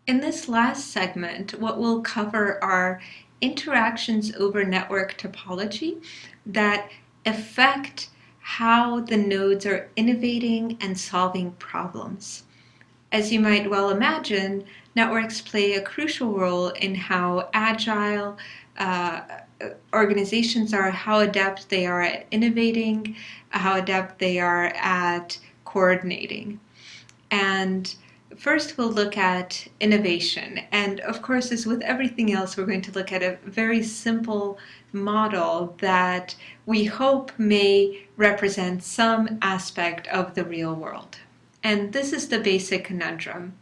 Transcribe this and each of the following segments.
In this last segment, what we'll cover are interactions over network topology that affect how the nodes are innovating and solving problems. As you might well imagine, networks play a crucial role in how agile uh, organizations are, how adept they are at innovating, how adept they are at coordinating. And first, we'll look at innovation. And of course, as with everything else, we're going to look at a very simple model that we hope may represent some aspect of the real world. And this is the basic conundrum.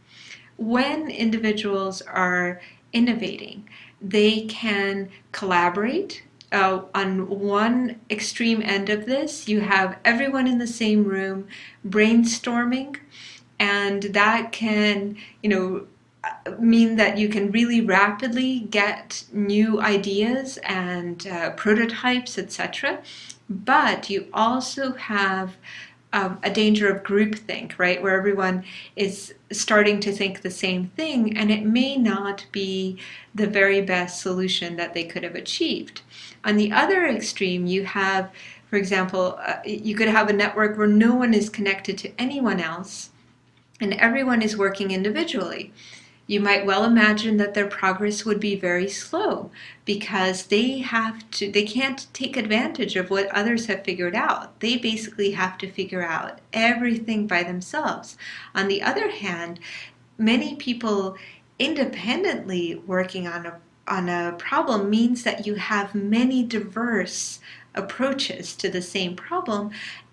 When individuals are innovating, they can collaborate. On one extreme end of this, you have everyone in the same room brainstorming, and that can, mean that you can really rapidly get new ideas and prototypes, etc. But you also have a danger of groupthink, right? Where everyone is starting to think the same thing, and it may not be the very best solution that they could have achieved. On the other extreme, you have, for example, you could have a network where no one is connected to anyone else, and everyone is working individually. You might well imagine that their progress would be very slow because they can't take advantage of what others have figured out. They basically have to figure out everything by themselves. On the other hand, many people independently working on a problem means that you have many diverse approaches to the same problem,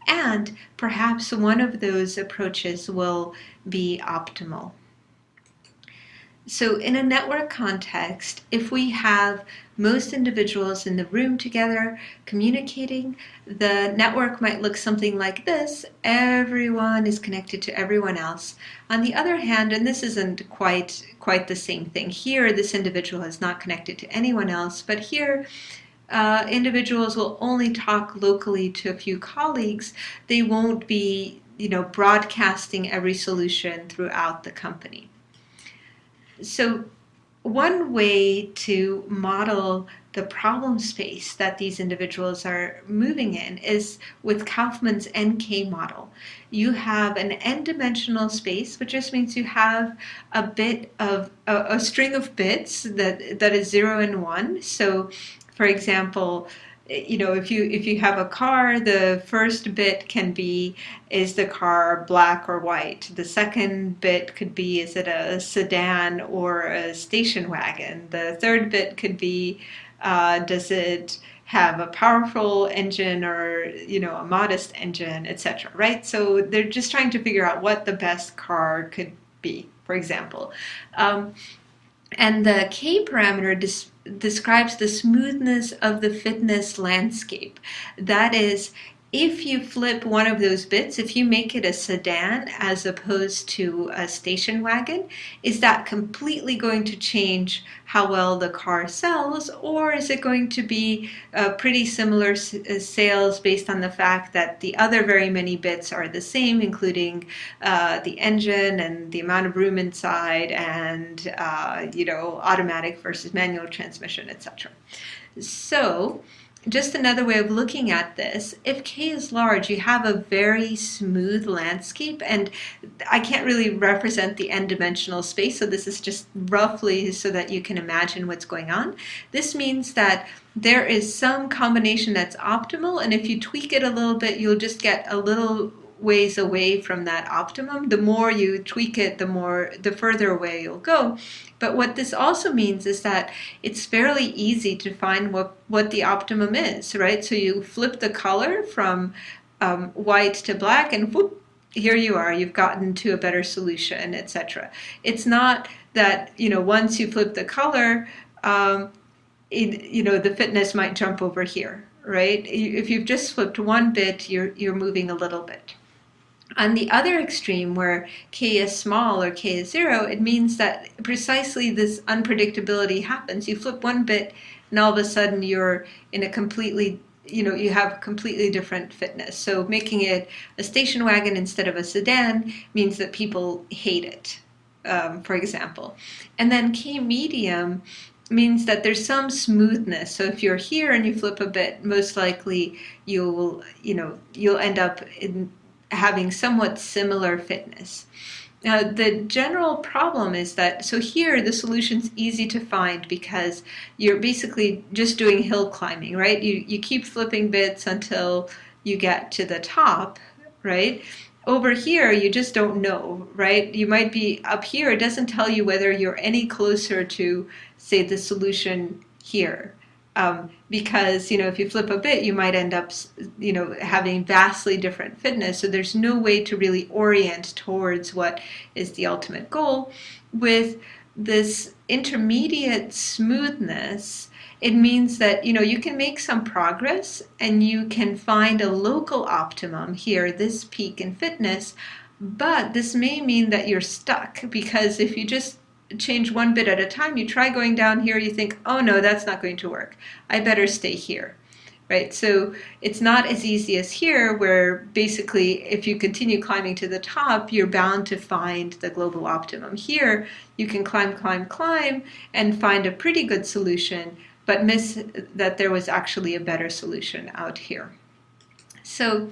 and perhaps one of those approaches will be optimal. So in a network context, if we have most individuals in the room together communicating, the network might look something like this. Everyone is connected to everyone else. On the other hand, and this isn't quite the same thing. Here, this individual is not connected to anyone else, but here, individuals will only talk locally to a few colleagues. They won't be, broadcasting every solution throughout the company. So one way to model the problem space that these individuals are moving in is with Kaufman's NK model. You have an n-dimensional space, which just means you have a string of bits that is 0 and 1. So, for example, if you have a car, the first bit can be, is the car black or white? The second bit could be, is it a sedan or a station wagon? The third bit could be, does it have a powerful engine or a modest engine, etc. Right? So they're just trying to figure out what the best car could be, for example. And the K parameter describes the smoothness of the fitness landscape. That is, if you flip one of those bits, if you make it a sedan as opposed to a station wagon, is that completely going to change how well the car sells, or is it going to be pretty similar sales based on the fact that the other very many bits are the same, including the engine and the amount of room inside and automatic versus manual transmission, etc. So just another way of looking at this, if K is large, you have a very smooth landscape, and I can't really represent the n-dimensional space, so this is just roughly so that you can imagine what's going on. This means that there is some combination that's optimal, and if you tweak it a little bit, you'll just get a little ways away from that optimum. The more you tweak it, the further away you'll go. But what this also means is that it's fairly easy to find what the optimum is, right? So you flip the color from white to black, and whoop, here you are. You've gotten to a better solution, etc. It's not that once you flip the color, the fitness might jump over here, right? If you've just flipped one bit, you're moving a little bit. On the other extreme, where K is small or K is 0, it means that precisely this unpredictability happens. You flip one bit, and all of a sudden you're in a completely, you have completely different fitness. So making it a station wagon instead of a sedan means that people hate it. for example. And then K-medium means that there's some smoothness. So if you're here and you flip a bit, most likely you'll end up having somewhat similar fitness. Now, the general problem is that, so here the solution's easy to find because you're basically just doing hill climbing, right? You keep flipping bits until you get to the top, right? Over here, you just don't know, right? You might be up here. It doesn't tell you whether you're any closer to, say, the solution here. Because, if you flip a bit, you might end up, having vastly different fitness. So there's no way to really orient towards what is the ultimate goal. With this intermediate smoothness, it means that, you can make some progress and you can find a local optimum here, this peak in fitness, but this may mean that you're stuck, because if you just change one bit at a time, you try going down here, you think, oh no, that's not going to work. I better stay here, right? So it's not as easy as here, where basically if you continue climbing to the top, you're bound to find the global optimum. Here, you can climb, and find a pretty good solution, but miss that there was actually a better solution out here. So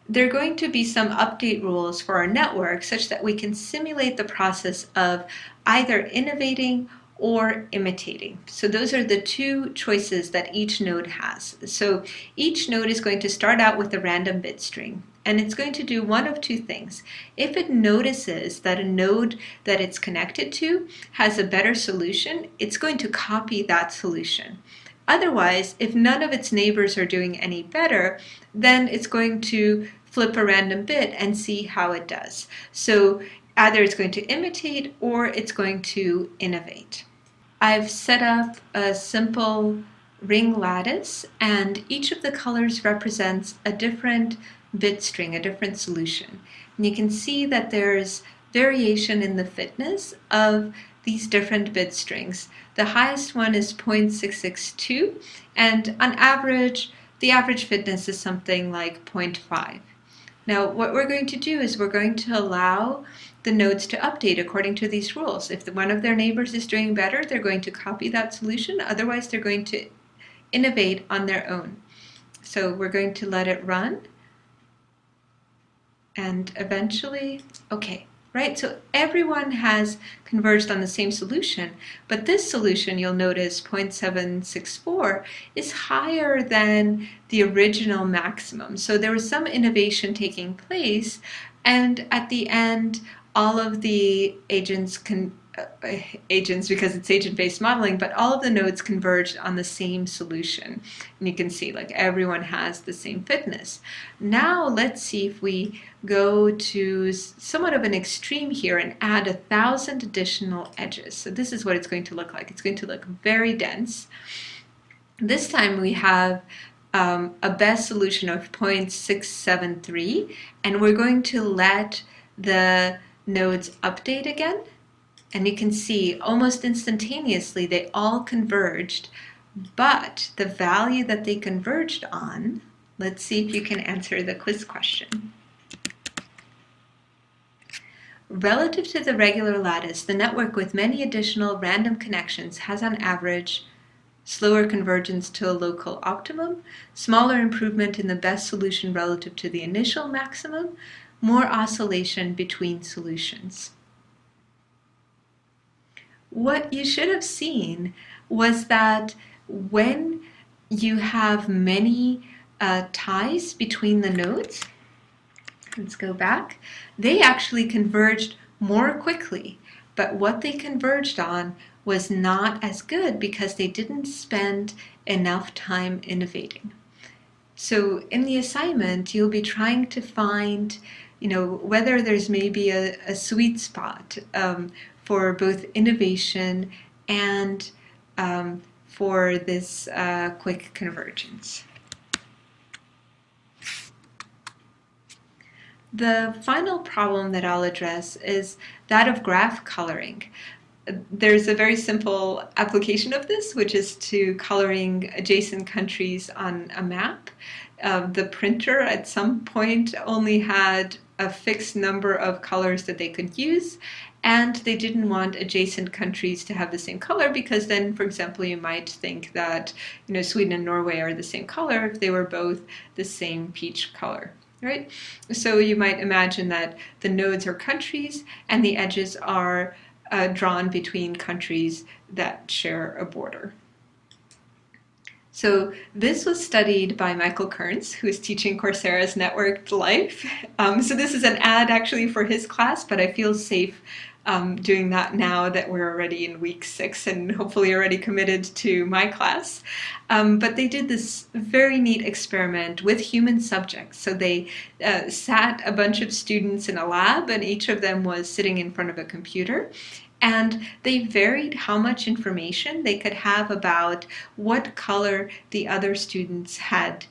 there are going to be some update rules for our network such that we can simulate the process of either innovating or imitating. So those are the two choices that each node has. So each node is going to start out with a random bit string, and it's going to do one of two things. If it notices that a node that it's connected to has a better solution, it's going to copy that solution. Otherwise, if none of its neighbors are doing any better, then it's going to flip a random bit and see how it does. So either it's going to imitate or it's going to innovate. I've set up a simple ring lattice, and each of the colors represents a different bit string, a different solution. And you can see that there's variation in the fitness of these different bit strings. The highest one is 0.662, and on average, the average fitness is something like 0.5. Now, what we're going to do is we're going to allow the nodes to update according to these rules. If one of their neighbors is doing better, they're going to copy that solution. Otherwise, they're going to innovate on their own. So we're going to let it run. And eventually, okay, right? So everyone has converged on the same solution, but this solution, you'll notice 0.764, is higher than the original maximum. So there was some innovation taking place, and at the end, all of the agents because it's agent-based modeling, but all of the nodes converged on the same solution. And you can see like everyone has the same fitness. Now let's see if we go to somewhat of an extreme here and add 1,000 additional edges. So this is what it's going to look like. It's going to look very dense. This time we have a best solution of 0.673, and we're going to let the nodes update again. And you can see almost instantaneously they all converged, but the value that they converged on, let's see if you can answer the quiz question. Relative to the regular lattice, the network with many additional random connections has on average slower convergence to a local optimum, smaller improvement in the best solution relative to the initial maximum, more oscillation between solutions. What you should have seen was that when you have many ties between the nodes, let's go back, they actually converged more quickly, but what they converged on was not as good because they didn't spend enough time innovating. So in the assignment, you'll be trying to find, whether there's maybe a sweet spot for both innovation and for this quick convergence. The final problem that I'll address is that of graph coloring. There's a very simple application of this, which is to coloring adjacent countries on a map. The printer at some point only had a fixed number of colors that they could use, And they didn't want adjacent countries to have the same color, because then, for example, you might think that Sweden and Norway are the same color if they were both the same peach color. Right? So you might imagine that the nodes are countries and the edges are drawn between countries that share a border. So this was studied by Michael Kearns, who is teaching Coursera's Networked Life. So this is an ad actually for his class, but I feel safe doing that now that we're already in week 6 and hopefully already committed to my class. But they did this very neat experiment with human subjects. So they sat a bunch of students in a lab, and each of them was sitting in front of a computer. And they varied how much information they could have about what color the other students had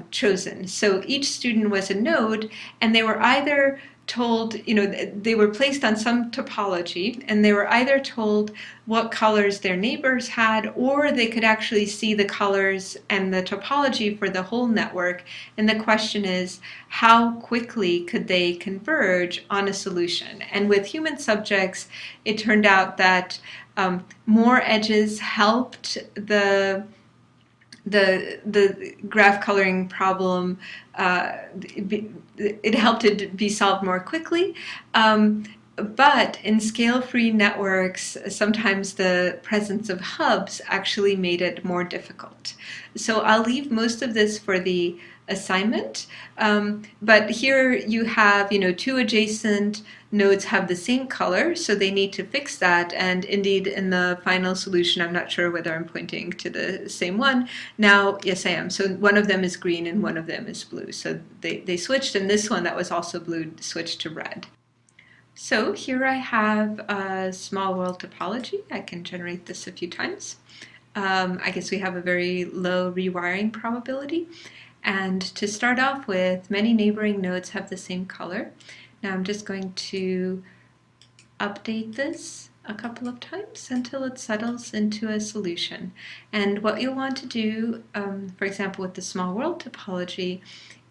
chosen. So each student was a node, and they were either told, they were placed on some topology, and they were either told what colors their neighbors had, or they could actually see the colors and the topology for the whole network. And the question is, how quickly could they converge on a solution? And with human subjects, it turned out that more edges helped the graph coloring problem, it helped it be solved more quickly. But in scale-free networks, sometimes the presence of hubs actually made it more difficult. So I'll leave most of this for the assignment. But here you have, 2 adjacent nodes have the same color, so they need to fix that. And indeed, in the final solution, I'm not sure whether I'm pointing to the same one. Now, yes, I am. So one of them is green and one of them is blue. So they switched, and this one that was also blue switched to red. So here I have a small world topology. I can generate this a few times. I guess we have a very low rewiring probability. And to start off with, many neighboring nodes have the same color. Now I'm just going to update this a couple of times until it settles into a solution. And what you'll want to do, for example, with the small world topology,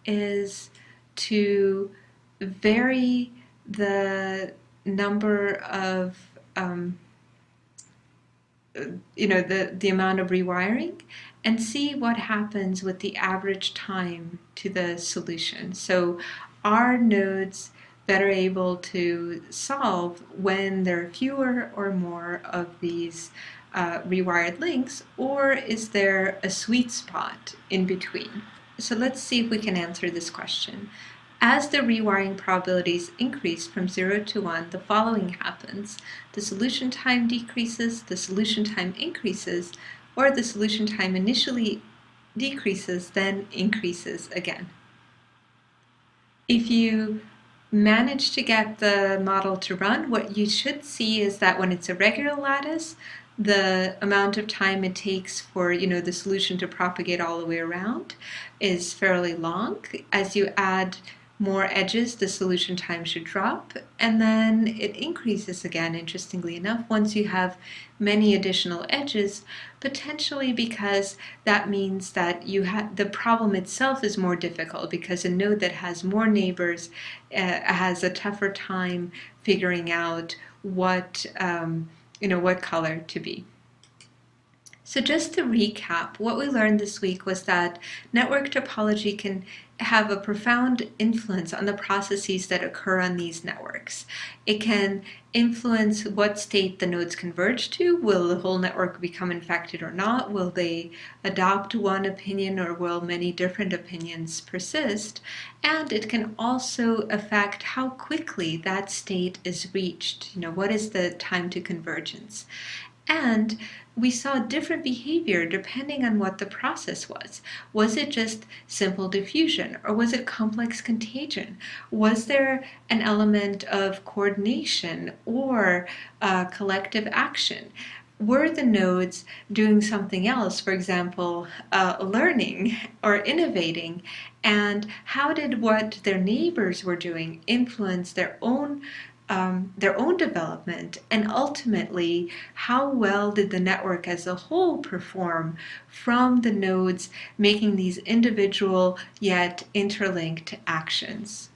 is to vary the number of the amount of rewiring, and see what happens with the average time to the solution. So are nodes better able to solve when there are fewer or more of these rewired links, or is there a sweet spot in between? So let's see if we can answer this question. As the rewiring probabilities increase from 0 to 1, the following happens. The solution time decreases, the solution time increases, or the solution time initially decreases, then increases again. If you manage to get the model to run, what you should see is that when it's a regular lattice, the amount of time it takes for the solution to propagate all the way around is fairly long. As you add more edges, the solution time should drop, and then it increases again, interestingly enough, once you have many additional edges, potentially because that means that the problem itself is more difficult, because a node that has more neighbors has a tougher time figuring out what color to be. So just to recap, what we learned this week was that network topology can have a profound influence on the processes that occur on these networks. It can influence what state the nodes converge to. Will the whole network become infected or not? Will they adopt one opinion, or will many different opinions persist? And it can also affect how quickly that state is reached. What is the time to convergence? And we saw different behavior depending on what the process was. Was it just simple diffusion, or was it complex contagion? Was there an element of coordination or collective action? Were the nodes doing something else, for example, learning or innovating? And how did what their neighbors were doing influence their own development, and ultimately, how well did the network as a whole perform from the nodes making these individual yet interlinked actions?